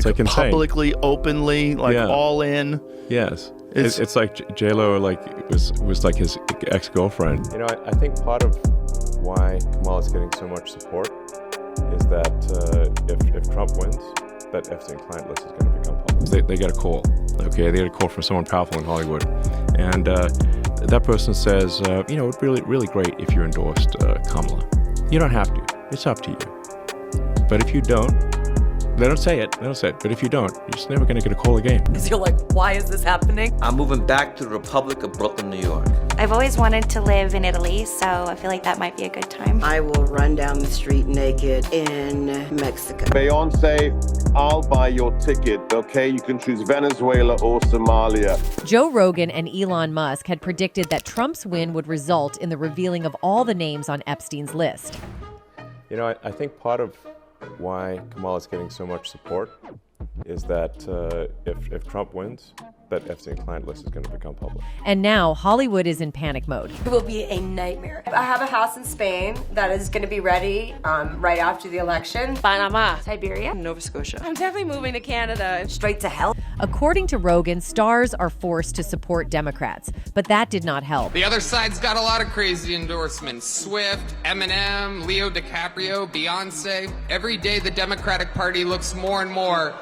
like insane. Publicly, openly, like all in. Yes. It's like J-Lo was like his ex-girlfriend. You know, I think part of why Kamala's getting so much support is that if Trump wins, that Epstein client list is going to become public. They get a call, okay? They get a call from someone powerful in Hollywood. And that person says, you know, it's really great if you endorsed Kamala. You don't have to. It's up to you. But if you don't, they don't say it. But if you don't, you're just never going to get a call again. So you're like, why is this happening? I'm moving back to the Republic of Brooklyn, New York. I've always wanted to live in Italy, so I feel like that might be a good time. I will run down the street naked in Mexico. Beyonce, I'll buy your ticket, okay? You can choose Venezuela or Somalia. Joe Rogan and Elon Musk had predicted that Trump's win would result in the revealing of all the names on Epstein's list. You know, I think part of why Kamala's getting so much support is that if Trump wins, that Epstein client list is going to become public. And now Hollywood is in panic mode. It will be a nightmare. I have a house in Spain that is going to be ready right after the election. Panama, Siberia, Nova Scotia. I'm definitely moving to Canada. Straight to hell. According to Rogan, stars are forced to support Democrats, but that did not help. The other side's got a lot of crazy endorsements. Swift, Eminem, Leo DiCaprio, Beyonce. Every day the Democratic Party looks more and more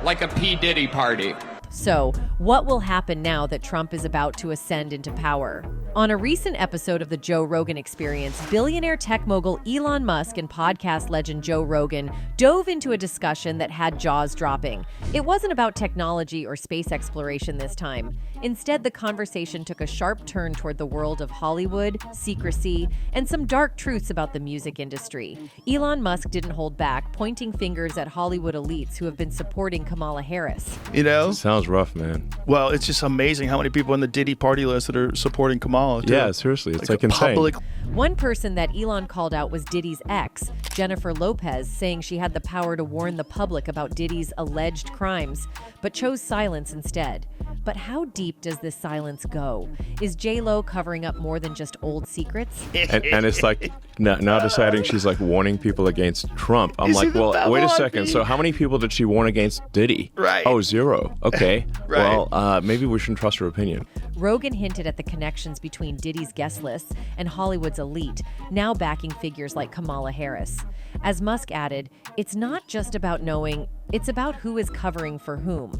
like a P. Diddy party. So, what will happen now that Trump is about to ascend into power? On a recent episode of the Joe Rogan Experience, billionaire tech mogul Elon Musk and podcast legend Joe Rogan dove into a discussion that had jaws dropping. It wasn't about technology or space exploration this time. Instead, the conversation took a sharp turn toward the world of Hollywood, secrecy, and some dark truths about the music industry. Elon Musk didn't hold back, pointing fingers at Hollywood elites who have been supporting Kamala Harris. You know? Sounds rough, man. Well, it's just amazing how many people on the Diddy party list that are supporting Kamala. Too. Yeah, seriously. It's like insane. Public. One person that Elon called out was Diddy's ex, Jennifer Lopez, saying she had the power to warn the public about Diddy's alleged crimes, but chose silence instead. But how deep does this silence go? Is J-Lo covering up more than just old secrets? And it's like now deciding she's like warning people against Trump. I'm like, well, wait a second. So how many people did she warn against Diddy? Right. Oh, 0. Okay. Right. Well, maybe we shouldn't trust her opinion. Rogan hinted at the connections between Diddy's guest lists and Hollywood's elite, now backing figures like Kamala Harris. As Musk added, it's not just about knowing, it's about who is covering for whom.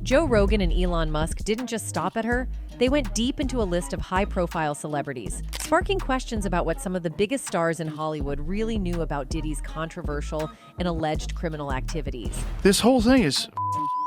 Joe Rogan and Elon Musk didn't just stop at her, they went deep into a list of high-profile celebrities, sparking questions about what some of the biggest stars in Hollywood really knew about Diddy's controversial and alleged criminal activities. This whole thing is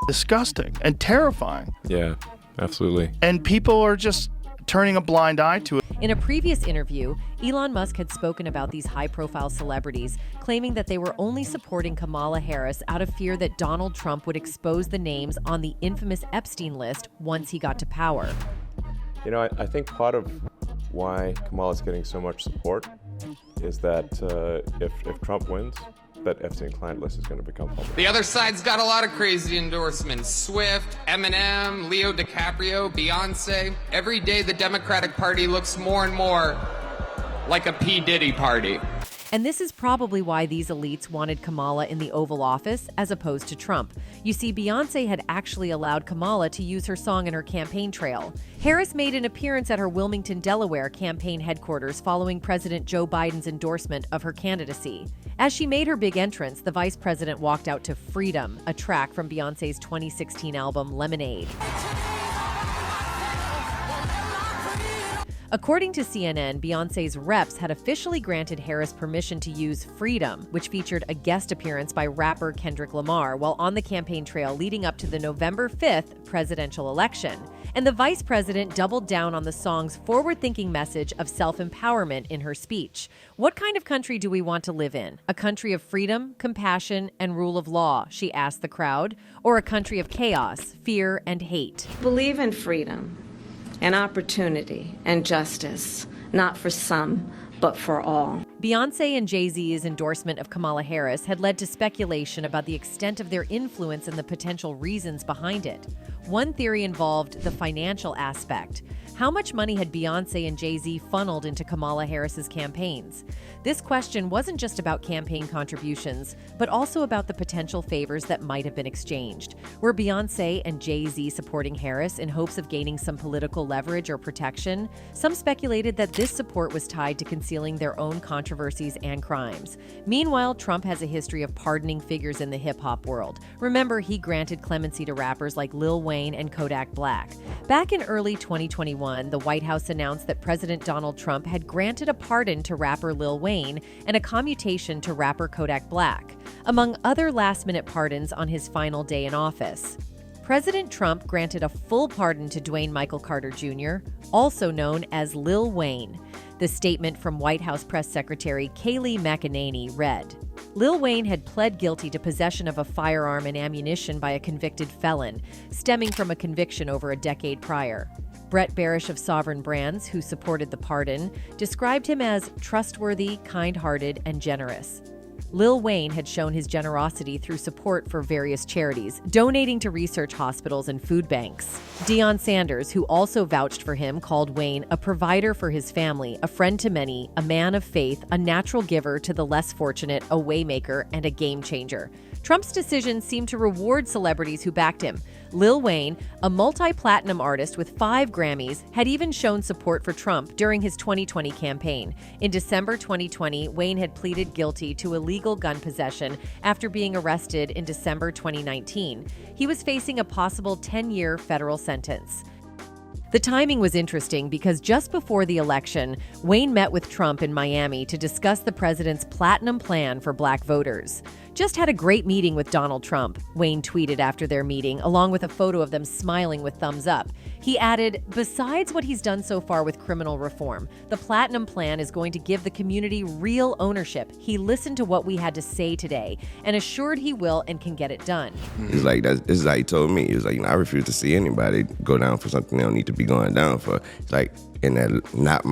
disgusting and terrifying. Yeah, absolutely. And people are just turning a blind eye to it. In a previous interview, Elon Musk had spoken about these high-profile celebrities, claiming that they were only supporting Kamala Harris out of fear that Donald Trump would expose the names on the infamous Epstein list once he got to power. You know, I think part of why Kamala's getting so much support is that if Trump wins, that Epstein client list is going to become public. The other side's got a lot of crazy endorsements. Swift, Eminem, Leo DiCaprio, Beyonce. Every day the Democratic Party looks more and more like a P. Diddy party. And this is probably why these elites wanted Kamala in the Oval Office as opposed to Trump. You see, Beyonce had actually allowed Kamala to use her song in her campaign trail. Harris made an appearance at her Wilmington, Delaware campaign headquarters following President Joe Biden's endorsement of her candidacy. As she made her big entrance, the vice president walked out to Freedom, a track from Beyonce's 2016 album Lemonade. According to CNN, Beyonce's reps had officially granted Harris permission to use Freedom, which featured a guest appearance by rapper Kendrick Lamar while on the campaign trail leading up to the November 5th presidential election. And the vice president doubled down on the song's forward-thinking message of self-empowerment in her speech. What kind of country do we want to live in? A country of freedom, compassion, and rule of law, she asked the crowd, or a country of chaos, fear, and hate? Believe in freedom and opportunity and justice, not for some, but for all. Beyonce and Jay-Z's endorsement of Kamala Harris had led to speculation about the extent of their influence and the potential reasons behind it. One theory involved the financial aspect. How much money had Beyoncé and Jay-Z funneled into Kamala Harris's campaigns? This question wasn't just about campaign contributions, but also about the potential favors that might have been exchanged. Were Beyoncé and Jay-Z supporting Harris in hopes of gaining some political leverage or protection? Some speculated that this support was tied to concealing their own controversies and crimes. Meanwhile, Trump has a history of pardoning figures in the hip-hop world. Remember, he granted clemency to rappers like Lil Wayne and Kodak Black. Back in early 2021, the White House announced that President Donald Trump had granted a pardon to rapper Lil Wayne and a commutation to rapper Kodak Black, among other last-minute pardons on his final day in office. President Trump granted a full pardon to Dwayne Michael Carter Jr., also known as Lil Wayne. The statement from White House Press Secretary Kayleigh McEnany read, Lil Wayne had pled guilty to possession of a firearm and ammunition by a convicted felon, stemming from a conviction over a decade prior. Brett Barish of Sovereign Brands, who supported the pardon, described him as trustworthy, kind-hearted, and generous. Lil Wayne had shown his generosity through support for various charities, donating to research hospitals and food banks. Deion Sanders, who also vouched for him, called Wayne a provider for his family, a friend to many, a man of faith, a natural giver to the less fortunate, a waymaker, and a game changer. Trump's decision seemed to reward celebrities who backed him. Lil Wayne, a multi-platinum artist with 5 Grammys, had even shown support for Trump during his 2020 campaign. In December 2020, Wayne had pleaded guilty to illegal gun possession after being arrested in December 2019. He was facing a possible 10-year federal sentence. The timing was interesting because just before the election, Wayne met with Trump in Miami to discuss the president's platinum plan for black voters. Just had a great meeting with Donald Trump, Wayne tweeted after their meeting, along with a photo of them smiling with thumbs up. He added, besides what he's done so far with criminal reform, the platinum plan is going to give the community real ownership. He listened to what we had to say today and assured he will and can get it done. He's like, this is how he told me. He was like, I refuse to see anybody go down for something they don't need to be going down for. It's like, and that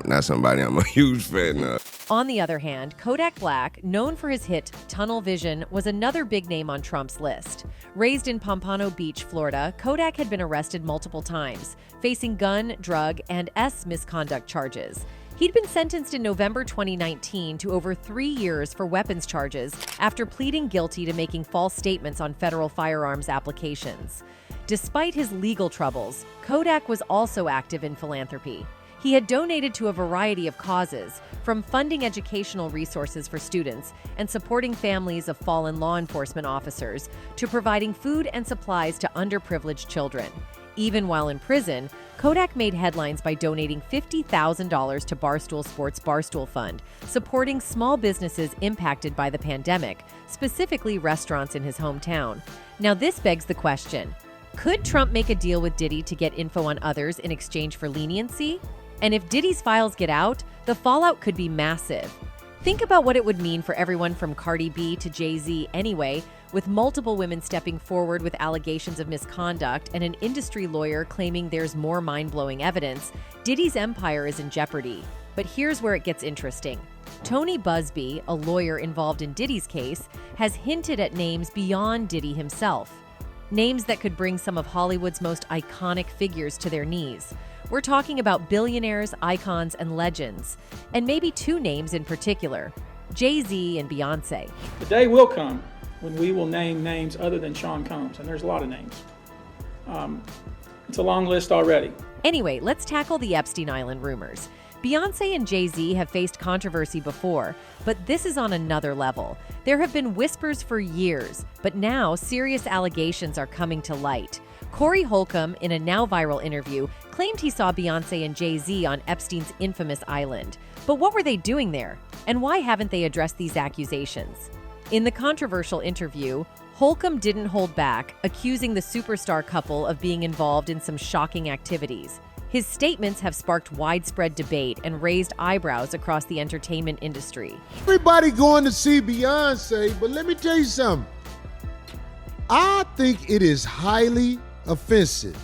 not somebody I'm a huge fan of. On the other hand, Kodak Black, known for his hit Tunnel Vision, was another big name on Trump's list. Raised in Pompano Beach, Florida, Kodak had been arrested multiple times, facing gun, drug, and misconduct charges. He'd been sentenced in November 2019 to over 3 years for weapons charges after pleading guilty to making false statements on federal firearms applications. Despite his legal troubles, Kodak was also active in philanthropy. He had donated to a variety of causes, from funding educational resources for students and supporting families of fallen law enforcement officers to providing food and supplies to underprivileged children. Even while in prison, Kodak made headlines by donating $50,000 to Barstool Sports' Barstool Fund, supporting small businesses impacted by the pandemic, specifically restaurants in his hometown. Now this begs the question, could Trump make a deal with Diddy to get info on others in exchange for leniency? And if Diddy's files get out, the fallout could be massive. Think about what it would mean for everyone from Cardi B to Jay-Z anyway, with multiple women stepping forward with allegations of misconduct and an industry lawyer claiming there's more mind-blowing evidence. Diddy's empire is in jeopardy. But here's where it gets interesting. Tony Busby, a lawyer involved in Diddy's case, has hinted at names beyond Diddy himself. Names that could bring some of Hollywood's most iconic figures to their knees. We're talking about billionaires, icons, and legends. And maybe 2 names in particular, Jay-Z and Beyoncé. The day will come when we will name names other than Sean Combs, and there's a lot of names. It's a long list already. Anyway, let's tackle the Epstein Island rumors. Beyoncé and Jay-Z have faced controversy before, but this is on another level. There have been whispers for years, but now serious allegations are coming to light. Corey Holcomb, in a now viral interview, claimed he saw Beyoncé and Jay-Z on Epstein's infamous island. But what were they doing there? And why haven't they addressed these accusations? In the controversial interview, Holcomb didn't hold back, accusing the superstar couple of being involved in some shocking activities. His statements have sparked widespread debate and raised eyebrows across the entertainment industry. Everybody going to see Beyonce, but let me tell you something. I think it is highly offensive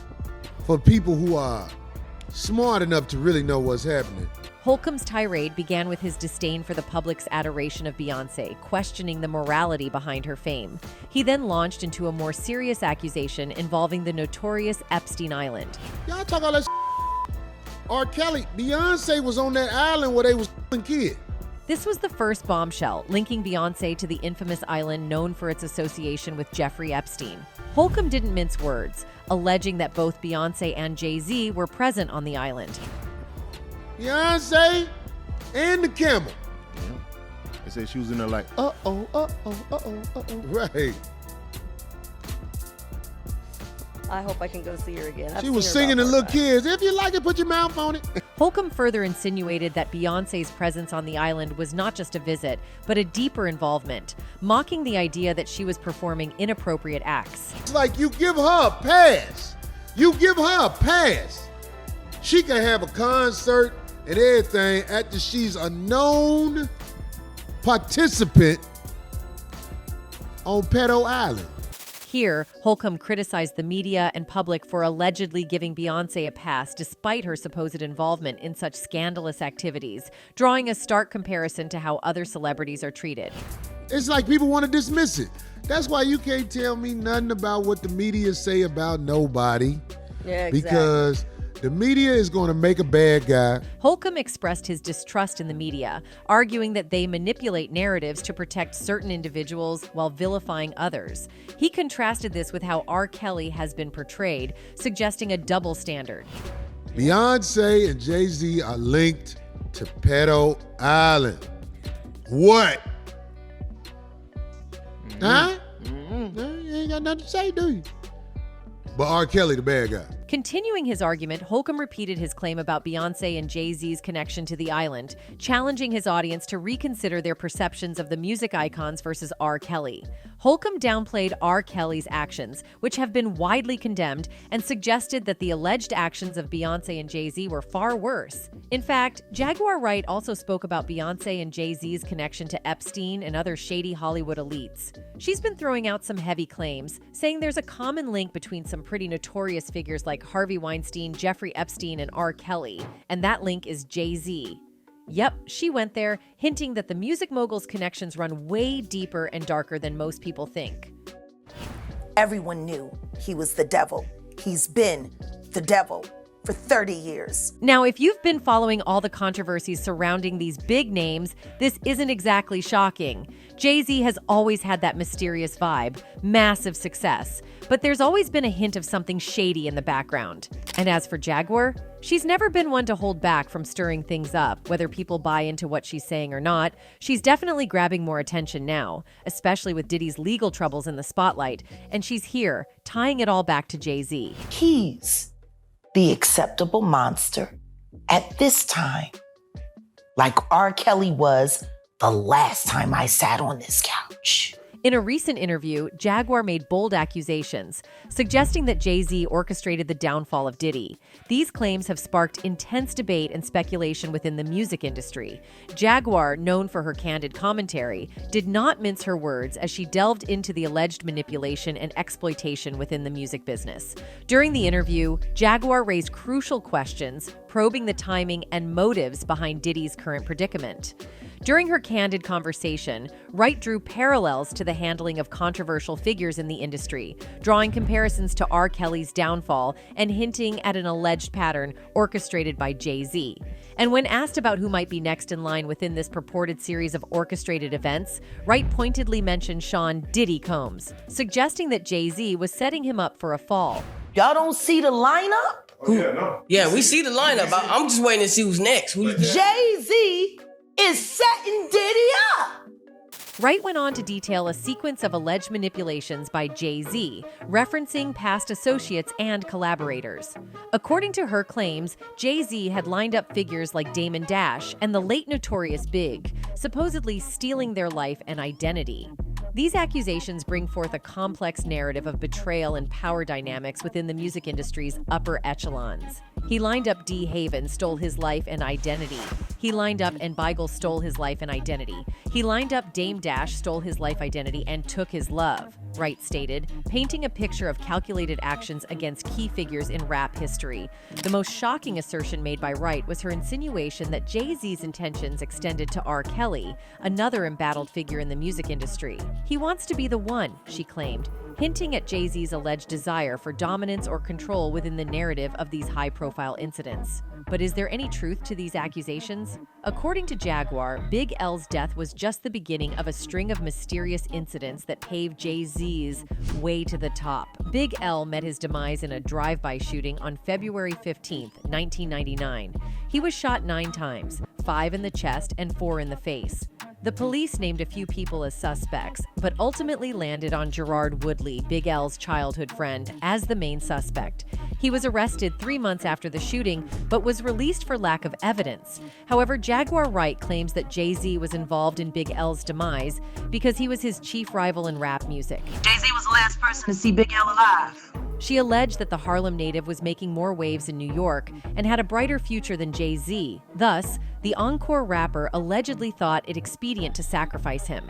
for people who are smart enough to really know what's happening. Holcomb's tirade began with his disdain for the public's adoration of Beyoncé, questioning the morality behind her fame. He then launched into a more serious accusation involving the notorious Epstein Island. Y'all talk all that R. Kelly, Beyonce was on that island where they was kids. This was the first bombshell linking Beyonce to the infamous island known for its association with Jeffrey Epstein. Holcomb didn't mince words, alleging that both Beyonce and Jay-Z were present on the island. Beyonce and the camel. Yeah. They said she was in there like, uh-oh, uh-oh, uh-oh, uh-oh. Right. I hope I can go see her again. She was singing to little kids. If you like it, put your mouth on it. Holcomb further insinuated that Beyonce's presence on the island was not just a visit, but a deeper involvement, mocking the idea that she was performing inappropriate acts. It's like you give her a pass. You give her a pass. She can have a concert and everything after she's a known participant on Pedo Island. Here, Holcomb criticized the media and public for allegedly giving Beyonce a pass despite her supposed involvement in such scandalous activities, drawing a stark comparison to how other celebrities are treated. It's like people want to dismiss it. That's why you can't tell me nothing about what the media say about nobody. Yeah, exactly. Because the media is going to make a bad guy. Holcomb expressed his distrust in the media, arguing that they manipulate narratives to protect certain individuals while vilifying others. He contrasted this with how R. Kelly has been portrayed, suggesting a double standard. Beyonce and Jay-Z are linked to Pedo Island. What? Huh? You ain't got nothing to say, do you? But R. Kelly, the bad guy. Continuing his argument, Holcomb repeated his claim about Beyonce and Jay-Z's connection to the island, challenging his audience to reconsider their perceptions of the music icons versus R. Kelly. Holcomb downplayed R. Kelly's actions, which have been widely condemned, and suggested that the alleged actions of Beyonce and Jay-Z were far worse. In fact, Jaguar Wright also spoke about Beyonce and Jay-Z's connection to Epstein and other shady Hollywood elites. She's been throwing out some heavy claims, saying there's a common link between some pretty notorious figures like Harvey Weinstein, Jeffrey Epstein, and R. Kelly, and that link is Jay-Z. Yep, she went there, hinting that the music mogul's connections run way deeper and darker than most people think. Everyone knew he was the devil. He's been the devil for 30 years. Now, if you've been following all the controversies surrounding these big names, this isn't exactly shocking. Jay-Z has always had that mysterious vibe, massive success, but there's always been a hint of something shady in the background. And as for Jaguar, she's never been one to hold back from stirring things up, whether people buy into what she's saying or not. She's definitely grabbing more attention now, especially with Diddy's legal troubles in the spotlight, and she's here, tying it all back to Jay-Z. He's the acceptable monster at this time, like R. Kelly was the last time I sat on this couch. In a recent interview, Jaguar made bold accusations, suggesting that Jay-Z orchestrated the downfall of Diddy. These claims have sparked intense debate and speculation within the music industry. Jaguar, known for her candid commentary, did not mince her words as she delved into the alleged manipulation and exploitation within the music business. During the interview, Jaguar raised crucial questions, probing the timing and motives behind Diddy's current predicament. During her candid conversation, Wright drew parallels to the handling of controversial figures in the industry, drawing comparisons to R. Kelly's downfall and hinting at an alleged pattern orchestrated by Jay-Z. And when asked about who might be next in line within this purported series of orchestrated events, Wright pointedly mentioned Sean "Diddy" Combs, suggesting that Jay-Z was setting him up for a fall. Y'all don't see the lineup? Yeah, we see the lineup. I'm just waiting to see who's next. Jay-Z is setting Diddy up. Wright went on to detail a sequence of alleged manipulations by Jay-Z, referencing past associates and collaborators. According to her claims, Jay-Z had lined up figures like Damon Dash and the late Notorious Big, supposedly stealing their life and identity. These accusations bring forth a complex narrative of betrayal and power dynamics within the music industry's upper echelons. He lined up D. Haven, stole his life and identity. He lined up and Beigel, stole his life and identity. He lined up Dame Dash, stole his life identity, and took his love, Wright stated, painting a picture of calculated actions against key figures in rap history. The most shocking assertion made by Wright was her insinuation that Jay-Z's intentions extended to R. Kelly, another embattled figure in the music industry. He wants to be the one, she claimed. hinting at Jay-Z's alleged desire for dominance or control within the narrative of these high-profile incidents. But is there any truth to these accusations? According to Jaguar, Big L's death was just the beginning of a string of mysterious incidents that paved Jay-Z's way to the top. Big L met his demise in a drive-by shooting on February 15, 1999. He was shot 9 times, 5 in the chest and 4 in the face. The police named a few people as suspects, but ultimately landed on Gerard Woodley, Big L's childhood friend, as the main suspect. He was arrested 3 months after the shooting, but was released for lack of evidence. However, Jaguar Wright claims that Jay-Z was involved in Big L's demise because he was his chief rival in rap music. Jay-Z was the last person to see Big L alive. She alleged that the Harlem native was making more waves in New York and had a brighter future than Jay-Z. Thus, the encore rapper allegedly thought it expedient to sacrifice him.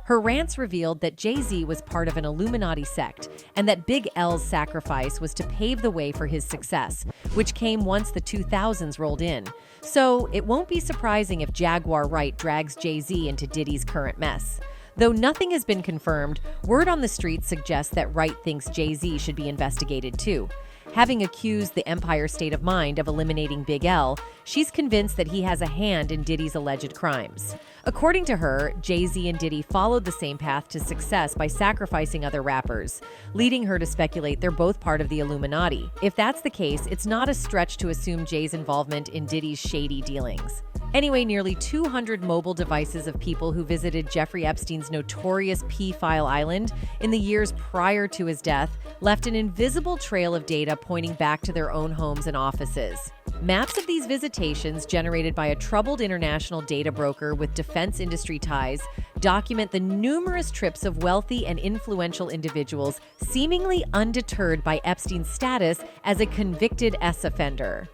Her rants revealed that Jay-Z was part of an Illuminati sect and that Big L's sacrifice was to pave the way for his success, which came once the 2000s rolled in. So, it won't be surprising if Jaguar Wright drags Jay-Z into Diddy's current mess. Though nothing has been confirmed, word on the street suggests that Wright thinks Jay-Z should be investigated too. Having accused the Empire State of Mind of eliminating Big L, she's convinced that he has a hand in Diddy's alleged crimes. According to her, Jay-Z and Diddy followed the same path to success by sacrificing other rappers, leading her to speculate they're both part of the Illuminati. If that's the case, it's not a stretch to assume Jay's involvement in Diddy's shady dealings. Anyway, nearly 200 mobile devices of people who visited Jeffrey Epstein's notorious P-File Island in the years prior to his death left an invisible trail of data pointing back to their own homes and offices. Maps of these visitations, generated by a troubled international data broker with defense industry ties, document the numerous trips of wealthy and influential individuals seemingly undeterred by Epstein's status as a convicted S-offender.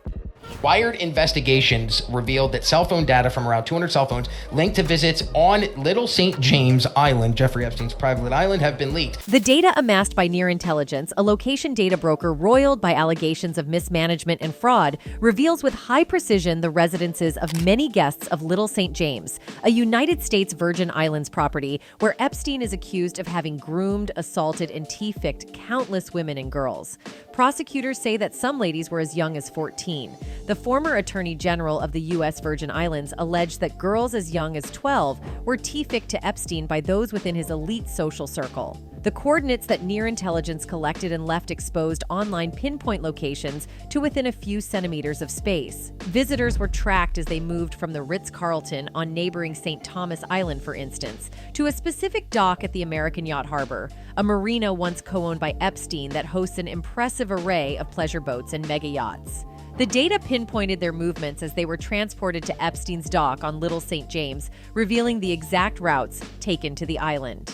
Wired investigations revealed that cell phone data from around 200 cell phones linked to visits on Little St. James Island, Jeffrey Epstein's private island, have been leaked. The data amassed by Near Intelligence, a location data broker roiled by allegations of mismanagement and fraud, reveals with high precision the residences of many guests of Little St. James, a United States Virgin Islands property where Epstein is accused of having groomed, assaulted, and T-ficked countless women and girls. Prosecutors say that some ladies were as young as 14. The former Attorney General of the U.S. Virgin Islands alleged that girls as young as 12 were T-ficked to Epstein by those within his elite social circle. The coordinates that Near Intelligence collected and left exposed online pinpoint locations to within a few centimeters of space. Visitors were tracked as they moved from the Ritz-Carlton on neighboring St. Thomas Island, for instance, to a specific dock at the American Yacht Harbor, a marina once co-owned by Epstein that hosts an impressive array of pleasure boats and mega yachts. The data pinpointed their movements as they were transported to Epstein's dock on Little St. James, revealing the exact routes taken to the island.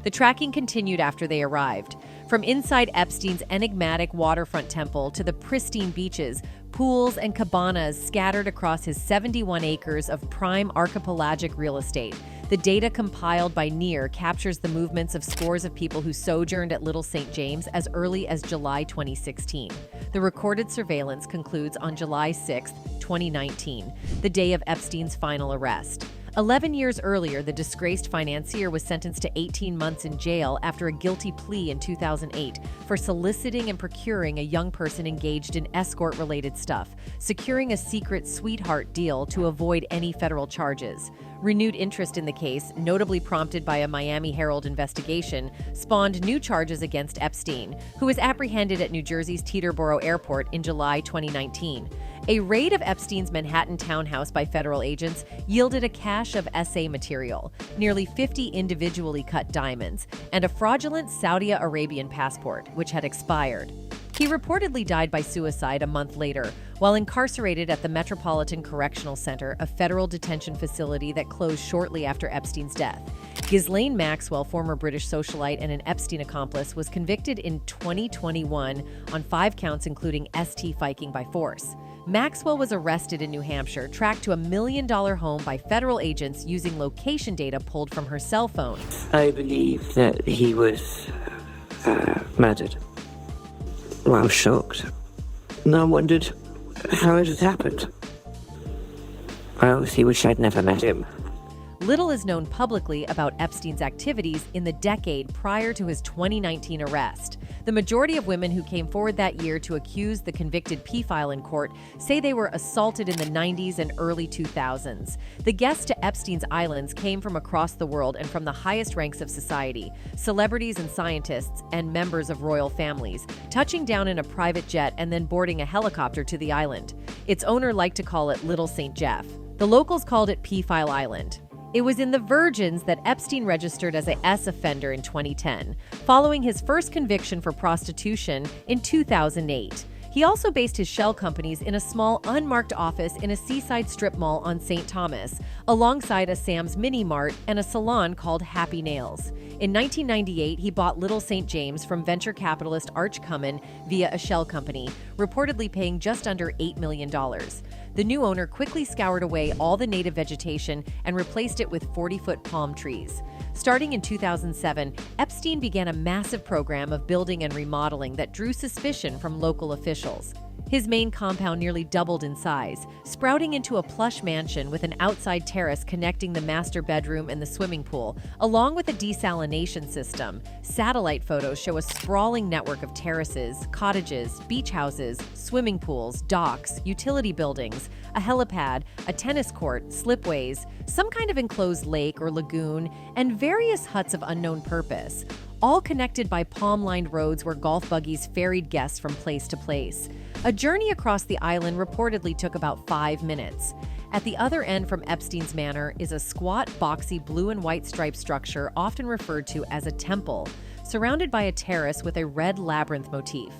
The tracking continued after they arrived. From inside Epstein's enigmatic waterfront temple to the pristine beaches, pools, and cabanas scattered across his 71 acres of prime archipelagic real estate. The data compiled by Near captures the movements of scores of people who sojourned at Little St. James as early as July 2016. The recorded surveillance concludes on July 6, 2019, the day of Epstein's final arrest. 11 years earlier, the disgraced financier was sentenced to 18 months in jail after a guilty plea in 2008 for soliciting and procuring a young person engaged in escort-related stuff, securing a secret sweetheart deal to avoid any federal charges. Renewed interest in the case, notably prompted by a Miami Herald investigation, spawned new charges against Epstein, who was apprehended at New Jersey's Teterboro Airport in July 2019. A raid of Epstein's Manhattan townhouse by federal agents yielded a cache of SA material, nearly 50 individually cut diamonds, and a fraudulent Saudi Arabian passport, which had expired. He reportedly died by suicide a month later, while incarcerated at the Metropolitan Correctional Center, a federal detention facility that closed shortly after Epstein's death. Ghislaine Maxwell, former British socialite and an Epstein accomplice, was convicted in 2021 on 5 counts including ST-fiking by force. Maxwell was arrested in New Hampshire, tracked to a $1 million home by federal agents using location data pulled from her cell phone. I believe that he was murdered. Well, I was shocked. And I wondered how it had happened. I obviously wish I'd never met him. Little is known publicly about Epstein's activities in the decade prior to his 2019 arrest. The majority of women who came forward that year to accuse the convicted pedophile in court say they were assaulted in the 90s and early 2000s. The guests to Epstein's islands came from across the world and from the highest ranks of society, celebrities and scientists, and members of royal families, touching down in a private jet and then boarding a helicopter to the island. Its owner liked to call it Little St. Jeff. The locals called it Pedophile Island. It was in the Virgins that Epstein registered as a S offender in 2010, following his first conviction for prostitution in 2008. He also based his shell companies in a small, unmarked office in a seaside strip mall on St. Thomas, alongside a Sam's Mini Mart and a salon called Happy Nails. In 1998, he bought Little St. James from venture capitalist Arch Cummin via a shell company, reportedly paying just under $8 million. The new owner quickly scoured away all the native vegetation and replaced it with 40-foot palm trees. Starting in 2007, Epstein began a massive program of building and remodeling that drew suspicion from local officials. His main compound nearly doubled in size, sprouting into a plush mansion with an outside terrace connecting the master bedroom and the swimming pool, along with a desalination system. Satellite photos show a sprawling network of terraces, cottages, beach houses, swimming pools, docks, utility buildings, a helipad, a tennis court, slipways, some kind of enclosed lake or lagoon, and various huts of unknown purpose, all connected by palm-lined roads where golf buggies ferried guests from place to place. A journey across the island reportedly took about 5 minutes. At the other end from Epstein's manor is a squat, boxy blue and white striped structure often referred to as a temple, surrounded by a terrace with a red labyrinth motif.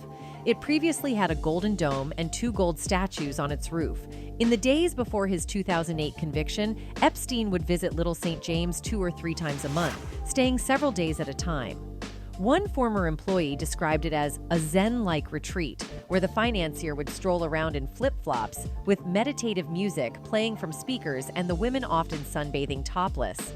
It previously had a golden dome and 2 gold statues on its roof. In the days before his 2008 conviction, Epstein would visit Little St. James 2 or 3 times a month, staying several days at a time. One former employee described it as a Zen-like retreat, where the financier would stroll around in flip-flops with meditative music playing from speakers and the women often sunbathing topless.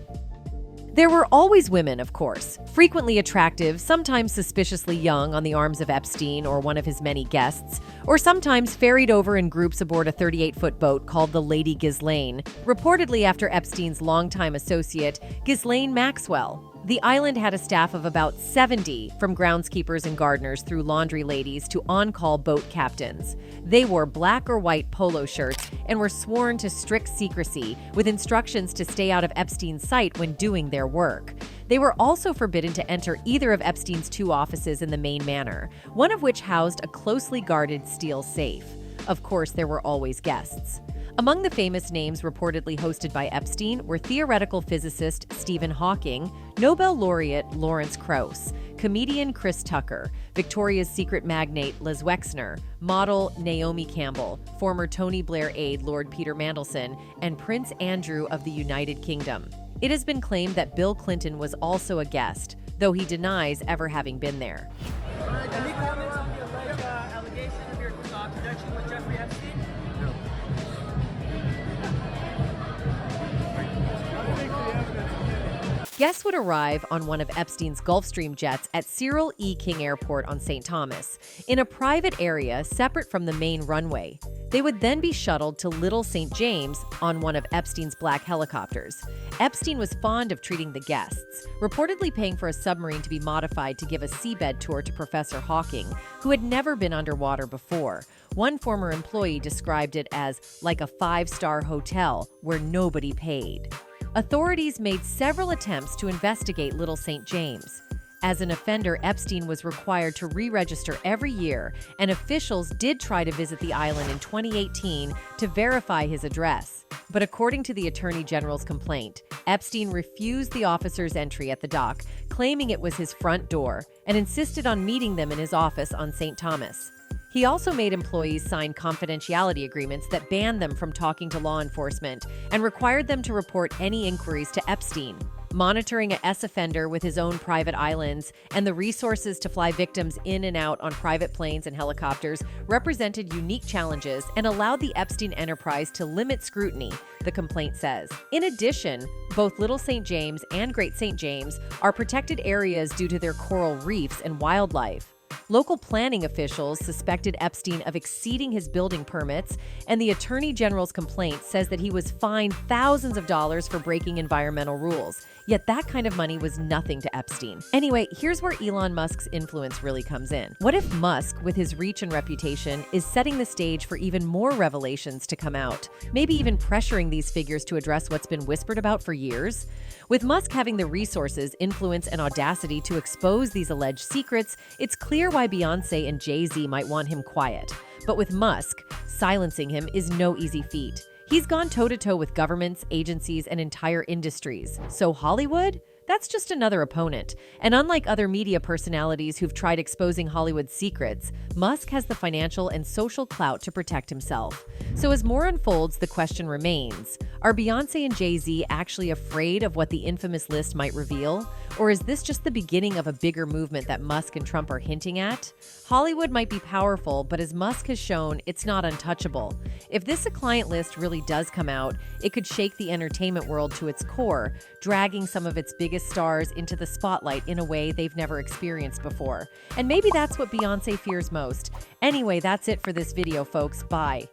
There were always women, of course, frequently attractive, sometimes suspiciously young on the arms of Epstein or one of his many guests, or sometimes ferried over in groups aboard a 38-foot boat called the Lady Ghislaine, reportedly after Epstein's longtime associate, Ghislaine Maxwell. The island had a staff of about 70, from groundskeepers and gardeners through laundry ladies to on-call boat captains. They wore black or white polo shirts and were sworn to strict secrecy, with instructions to stay out of Epstein's sight when doing their work. They were also forbidden to enter either of Epstein's 2 offices in the main manor, one of which housed a closely guarded steel safe. Of course, there were always guests. Among the famous names reportedly hosted by Epstein were theoretical physicist Stephen Hawking, Nobel laureate Lawrence Krauss, comedian Chris Tucker, Victoria's Secret magnate Liz Wexner, model Naomi Campbell, former Tony Blair aide Lord Peter Mandelson, and Prince Andrew of the United Kingdom. It has been claimed that Bill Clinton was also a guest, though he denies ever having been there. Can you comment on the alleged allegation of your connection with Jeffrey Epstein? Guests would arrive on one of Epstein's Gulfstream jets at Cyril E. King Airport on St. Thomas, in a private area separate from the main runway. They would then be shuttled to Little St. James on one of Epstein's black helicopters. Epstein was fond of treating the guests, reportedly paying for a submarine to be modified to give a seabed tour to Professor Hawking, who had never been underwater before. One former employee described it as like a 5-star hotel where nobody paid. Authorities made several attempts to investigate Little St. James. As an offender, Epstein was required to re-register every year, and officials did try to visit the island in 2018 to verify his address. But according to the Attorney General's complaint, Epstein refused the officers' entry at the dock, claiming it was his front door, and insisted on meeting them in his office on St. Thomas. He also made employees sign confidentiality agreements that banned them from talking to law enforcement and required them to report any inquiries to Epstein. Monitoring a S offender with his own private islands and the resources to fly victims in and out on private planes and helicopters represented unique challenges and allowed the Epstein enterprise to limit scrutiny, the complaint says. In addition, both Little St. James and Great St. James are protected areas due to their coral reefs and wildlife. Local planning officials suspected Epstein of exceeding his building permits, and the Attorney General's complaint says that he was fined thousands of dollars for breaking environmental rules. Yet that kind of money was nothing to Epstein. Anyway, here's where Elon Musk's influence really comes in. What if Musk, with his reach and reputation, is setting the stage for even more revelations to come out? Maybe even pressuring these figures to address what's been whispered about for years? With Musk having the resources, influence, and audacity to expose these alleged secrets, it's clear why Beyoncé and Jay-Z might want him quiet. But with Musk, silencing him is no easy feat. He's gone toe-to-toe with governments, agencies, and entire industries. So Hollywood? That's just another opponent. And unlike other media personalities who've tried exposing Hollywood's secrets, Musk has the financial and social clout to protect himself. So as more unfolds, the question remains, are Beyoncé and Jay-Z actually afraid of what the infamous list might reveal? Or is this just the beginning of a bigger movement that Musk and Trump are hinting at? Hollywood might be powerful, but as Musk has shown, it's not untouchable. If this client list really does come out, it could shake the entertainment world to its core, dragging some of its biggest stars into the spotlight in a way they've never experienced before. And maybe that's what Beyoncé fears most. Anyway, that's it for this video, folks. Bye.